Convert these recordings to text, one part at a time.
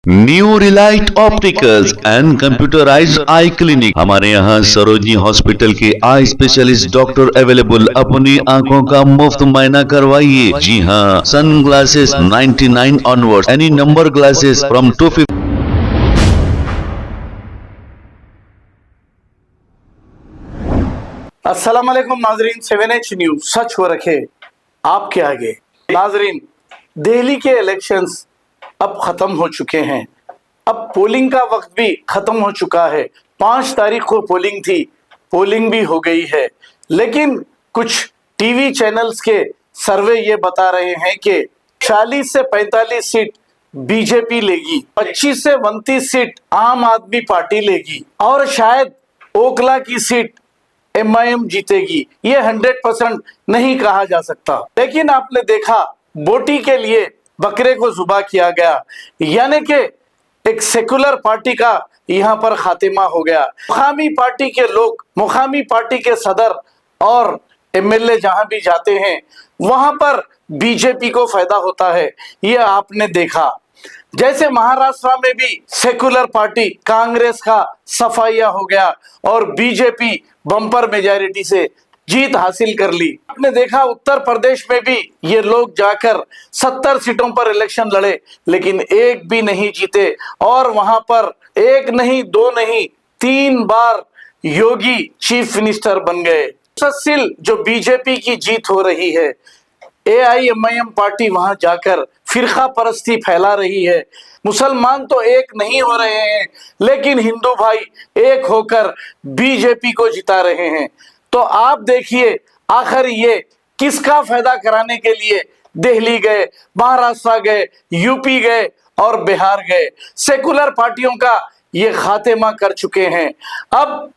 New Relight opticals and computerised I clinic. हमारे यहाँ Sarojini hospital के आई स्पेशलिस्ट डॉक्टर अवेलेबल। अपनी आंखों का मुफ्त मुआयना करवाइए। जी हाँ, sun glasses 99 onward, any number glasses from 250। अस्सलाम वालेकुम नाजरीन, 7H न्यूज सच हो रखे आपके आगे। नाजरीन, दिल्ली के इलेक्शंस अब खत्म हो चुके हैं। अब पोलिंग का वक्त भी खत्म हो चुका है। 5 तारीख को पोलिंग थी, पोलिंग भी हो गई है। लेकिन कुछ टीवी चैनल्स के सर्वे ये बता रहे हैं कि 40 से 45 सीट बीजेपी लेगी, 25 से 29 सीट आम आदमी पार्टी लेगी और शायद ओखला की सीट MIM जीतेगी। ये 100% नहीं कहा जा सकता। लेकिन आपने देखा, बोटी के लिए बकरे को ज़ुबा किया गया, यानी कि एक सेकुलर पार्टी का यहाँ पर खातिमा हो गया। मुकामी पार्टी के लोग, मुकामी पार्टी के सदर और MLA जहां भी जाते हैं वहां पर बीजेपी को फायदा होता है। ये आपने देखा। जैसे महाराष्ट्र में भी सेकुलर पार्टी कांग्रेस का सफाया हो गया और बीजेपी बम्पर मेजॉरिटी से जीत हासिल कर ली। आपने देखा उत्तर प्रदेश में भी ये लोग जाकर 70 सीटों पर इलेक्शन लड़े, लेकिन एक भी नहीं जीते और वहां पर एक नहीं, दो नहीं, 3 बार योगी चीफ मिनिस्टर बन गए। मुसलसल जो बीजेपी की जीत हो रही है, AIMIM पार्टी वहां जाकर फिरका परस्ती फैला रही है। मुसलमान तो एक नहीं हो रहे हैं, लेकिन हिंदू भाई एक होकर बीजेपी को जिता रहे हैं। तो आप देखिए, आखिर ये किसका फायदा कराने के लिए दिल्ली गए, महाराष्ट्र गए, यूपी गए और बिहार गए। सेकुलर पार्टियों का ये खात्मा कर चुके हैं। अब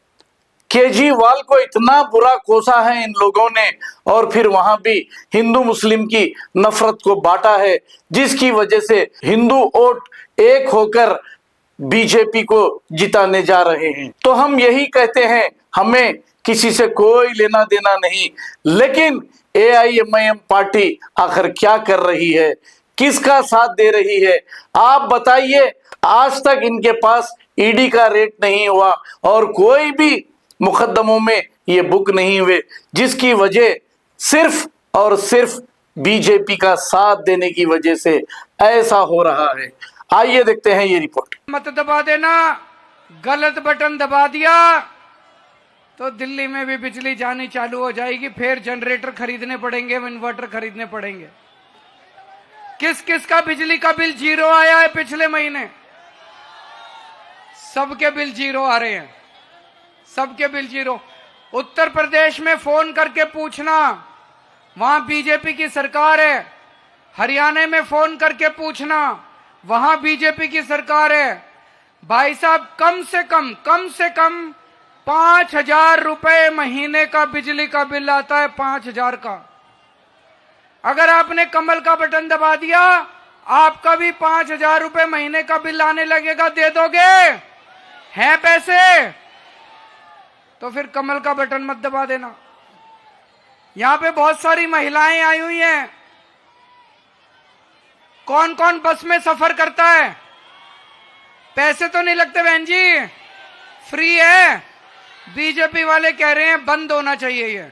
केजरीवाल को इतना बुरा कोसा है इन लोगों ने और फिर वहां भी हिंदू मुस्लिम की नफरत को बांटा है, जिसकी वजह से हिंदू वोट एक होकर बीजेपी को जिताने जा रहे हैं। तो हम यही कहते हैं, हमें किसी से कोई लेना देना नहीं, लेकिन AIMIM पार्टी आखिर क्या कर रही है, किसका साथ दे रही है, आप बताइए। आज तक इनके पास ED का रेट नहीं हुआ और कोई भी मुकदमों में ये बुक नहीं हुए, जिसकी वजह सिर्फ और सिर्फ बीजेपी का साथ देने की वजह से ऐसा हो रहा है। आइए देखते हैं ये रिपोर्ट। मत दबा देना, गलत बटन दबा दिया तो दिल्ली में भी बिजली जानी चालू हो जाएगी। फिर जनरेटर खरीदने पड़ेंगे, इन्वर्टर खरीदने पड़ेंगे। किस किस का बिजली का बिल जीरो आया है पिछले महीने? सबके बिल जीरो आ रहे हैं, सबके बिल जीरो। उत्तर प्रदेश में फोन करके पूछना, वहां बीजेपी की सरकार है। हरियाणा में फोन करके पूछना, वहां बीजेपी की सरकार है। भाई साहब, कम से कम 5,000 रुपए महीने का बिजली का बिल आता है, 5,000 का। अगर आपने कमल का बटन दबा दिया, आपका भी 5,000 रुपए महीने का बिल आने लगेगा। दे दोगे? हैं पैसे? तो फिर कमल का बटन मत दबा देना। यहां पे बहुत सारी महिलाएं आई हुई हैं। कौन कौन बस में सफर करता है? पैसे तो नहीं लगते बहन जी, फ्री है। बीजेपी वाले कह रहे हैं बंद होना चाहिए। ये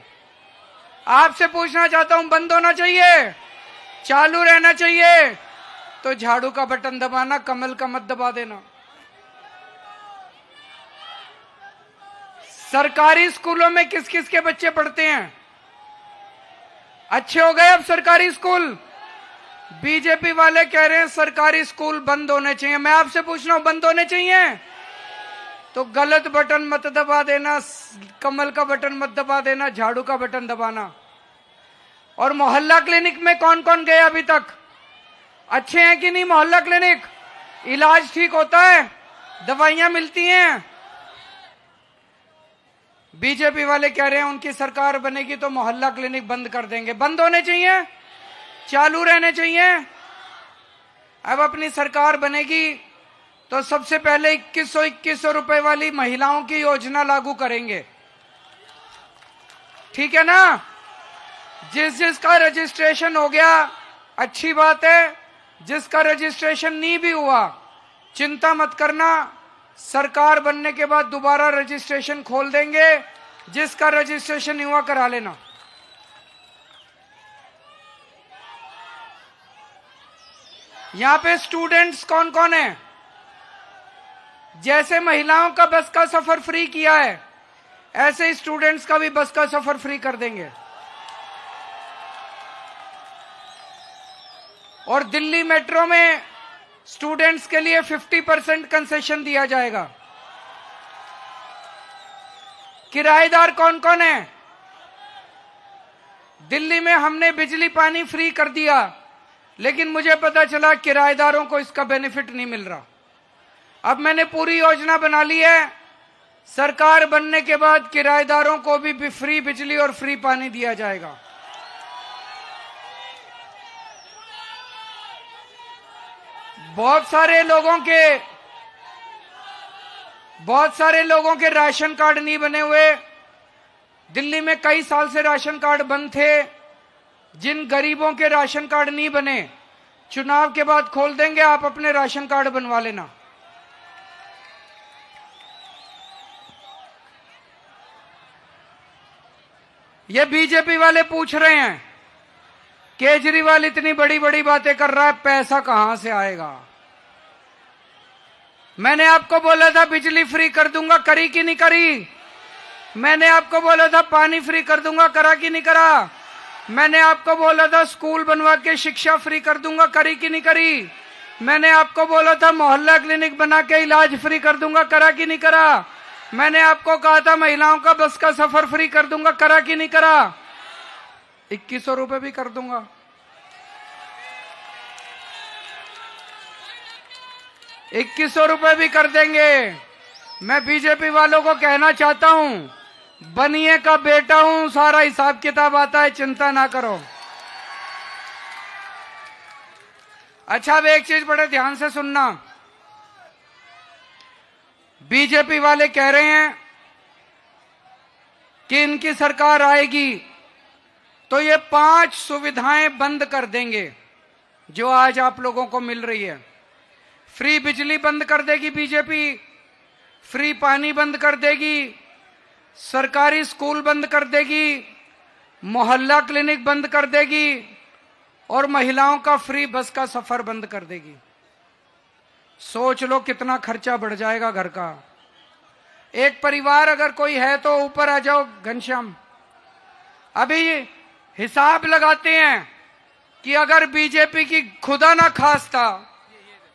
आपसे पूछना चाहता हूं, बंद होना चाहिए, चालू रहना चाहिए? तो झाड़ू का बटन दबाना, कमल का मत दबा देना। सरकारी स्कूलों में किस किस के बच्चे पढ़ते हैं? अच्छे हो गए अब सरकारी स्कूल? बीजेपी वाले कह रहे हैं सरकारी स्कूल बंद होने चाहिए। मैं आपसे पूछ रहा हूं, बंद होने चाहिए? तो गलत बटन मत दबा देना, कमल का बटन मत दबा देना, झाड़ू का बटन दबाना। और मोहल्ला क्लिनिक में कौन कौन गया अभी तक? अच्छे हैं कि नहीं मोहल्ला क्लिनिक? इलाज ठीक होता है, दवाइयां मिलती हैं? बीजेपी वाले कह रहे हैं उनकी सरकार बनेगी तो मोहल्ला क्लिनिक बंद कर देंगे। बंद होने चाहिए, चालू रहने चाहिए। अब अपनी सरकार बनेगी तो सबसे पहले 2100 रुपए वाली महिलाओं की योजना लागू करेंगे, ठीक है ना? जिसका रजिस्ट्रेशन हो गया अच्छी बात है, जिसका रजिस्ट्रेशन नहीं भी हुआ चिंता मत करना, सरकार बनने के बाद दोबारा रजिस्ट्रेशन खोल देंगे, जिसका रजिस्ट्रेशन हुआ करा लेना। यहां पे स्टूडेंट्स कौन कौन है? जैसे महिलाओं का बस का सफर फ्री किया है, ऐसे ही स्टूडेंट्स का भी बस का सफर फ्री कर देंगे। और दिल्ली मेट्रो में स्टूडेंट्स के लिए 50% कंसेशन दिया जाएगा। किराएदार कौन कौन है? दिल्ली में हमने बिजली पानी फ्री कर दिया, लेकिन मुझे पता चला किराएदारों को इसका बेनिफिट नहीं मिल रहा। अब मैंने पूरी योजना बना ली है, सरकार बनने के बाद किराएदारों को भी फ्री बिजली और फ्री पानी दिया जाएगा। बहुत सारे लोगों के राशन कार्ड नहीं बने हुए। दिल्ली में कई साल से राशन कार्ड बंद थे। जिन गरीबों के राशन कार्ड नहीं बने, चुनाव के बाद खोल देंगे, आप अपने राशन कार्ड बनवा लेना। ये बीजेपी वाले पूछ रहे हैं, केजरीवाल इतनी बड़ी बड़ी बातें कर रहा है, पैसा कहां से आएगा? मैंने आपको बोला था बिजली फ्री कर दूंगा, करी कि नहीं करी? मैंने आपको बोला था पानी फ्री कर दूंगा, करा कि नहीं करा? मैंने आपको बोला था स्कूल बनवा के शिक्षा फ्री कर दूंगा, करी कि नहीं करी? मैंने आपको बोला था मोहल्ला क्लिनिक बना के इलाज फ्री कर दूंगा, करा कि नहीं करा? मैंने आपको कहा था महिलाओं का बस का सफर फ्री कर दूंगा, करा कि नहीं करा? 2100 रुपए भी कर दूंगा। ₹2100 भी कर देंगे। मैं बीजेपी वालों को कहना चाहता हूं, बनिए का बेटा हूं, सारा हिसाब किताब आता है, चिंता ना करो। अच्छा, अब एक चीज बड़े ध्यान से सुनना। बीजेपी वाले कह रहे हैं कि इनकी सरकार आएगी तो ये 5 सुविधाएं बंद कर देंगे जो आज आप लोगों को मिल रही है। फ्री बिजली बंद कर देगी बीजेपी, फ्री पानी बंद कर देगी, सरकारी स्कूल बंद कर देगी, मोहल्ला क्लिनिक बंद कर देगी और महिलाओं का फ्री बस का सफर बंद कर देगी। सोच लो कितना खर्चा बढ़ जाएगा घर का। एक परिवार अगर कोई है तो ऊपर आ जाओ घनश्याम। अभी हिसाब लगाते हैं कि अगर बीजेपी की खुदा ना खास्ता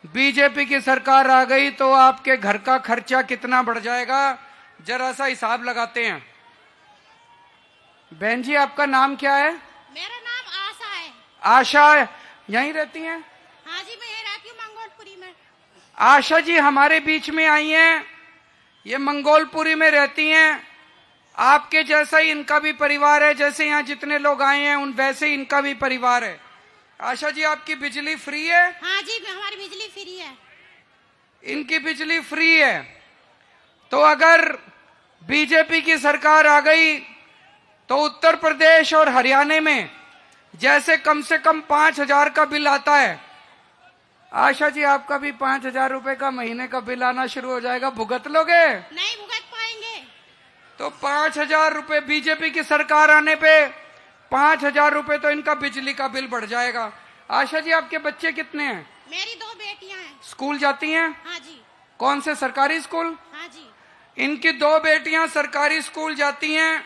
बीजेपी की सरकार आ गई तो आपके घर का खर्चा कितना बढ़ जाएगा, जरा सा हिसाब लगाते हैं। बहन जी, आपका नाम क्या है? मेरा नाम आशा है। आशा यहीं रहती हैं? हाँ जी, मैं यहीं रहती हूँ मंगोलपुरी में। आशा जी हमारे बीच में आई हैं, ये मंगोलपुरी में रहती हैं। आपके जैसा ही इनका भी परिवार है, जैसे यहाँ जितने लोग आए हैं उन वैसे ही इनका भी परिवार है। आशा जी, आपकी बिजली फ्री है? हाँ जी, हमारी बिजली फ्री है। इनकी बिजली फ्री है। तो अगर बीजेपी की सरकार आ गई तो उत्तर प्रदेश और हरियाणा में जैसे कम से कम 5000 का बिल आता है, आशा जी आपका भी 5000 रुपए का महीने का बिल आना शुरू हो जाएगा। भुगत लोगे? नहीं भुगत पाएंगे। तो 5000 रुपए बीजेपी की सरकार आने पे 5000 रुपए तो इनका बिजली का बिल बढ़ जाएगा। आशा जी, आपके बच्चे कितने हैं? मेरी 2 बेटियां हैं। स्कूल जाती हैं? हाँ जी। कौन से, सरकारी स्कूल? हाँ जी। इनकी 2 बेटियां सरकारी स्कूल जाती हैं।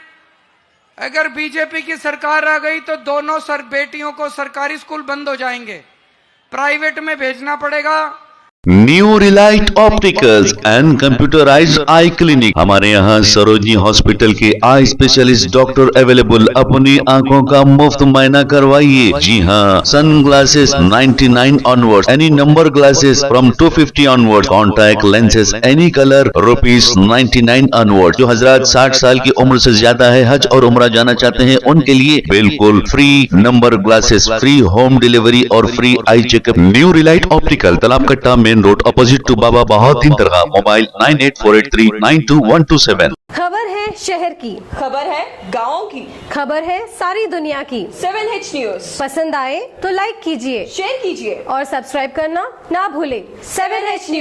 अगर बीजेपी की सरकार आ गई तो दोनों बेटियों को सरकारी स्कूल बंद हो जाएंगे, प्राइवेट में भेजना पड़ेगा। New Relight opticals and computerised I clinic. हमारे यहाँ सरोजनी हॉस्पिटल के आई स्पेशलिस्ट डॉक्टर अवेलेबल। अपनी आंखों का मुफ्त मायना करवाइए। जी हाँ, sun glasses 99 onward, any number glasses from 250 onward, contact lenses any colour ₹99 onward. जो हजरात 60 साल की उम्र से ज्यादा है, हज और उम्रा जाना चाहते हैं, उनके लिए बिल्कुल free number glasses, free home delivery और free eye checkup. New relight optical, Talab Katta, main road, opposite to Baba Bahauddin Dargah. Mobile 9848392127। खबर है शहर की, खबर है गाँव की, खबर है सारी दुनिया की। 7H न्यूज पसंद आए तो लाइक कीजिए, शेयर कीजिए और सब्सक्राइब करना ना भूले। 7H news.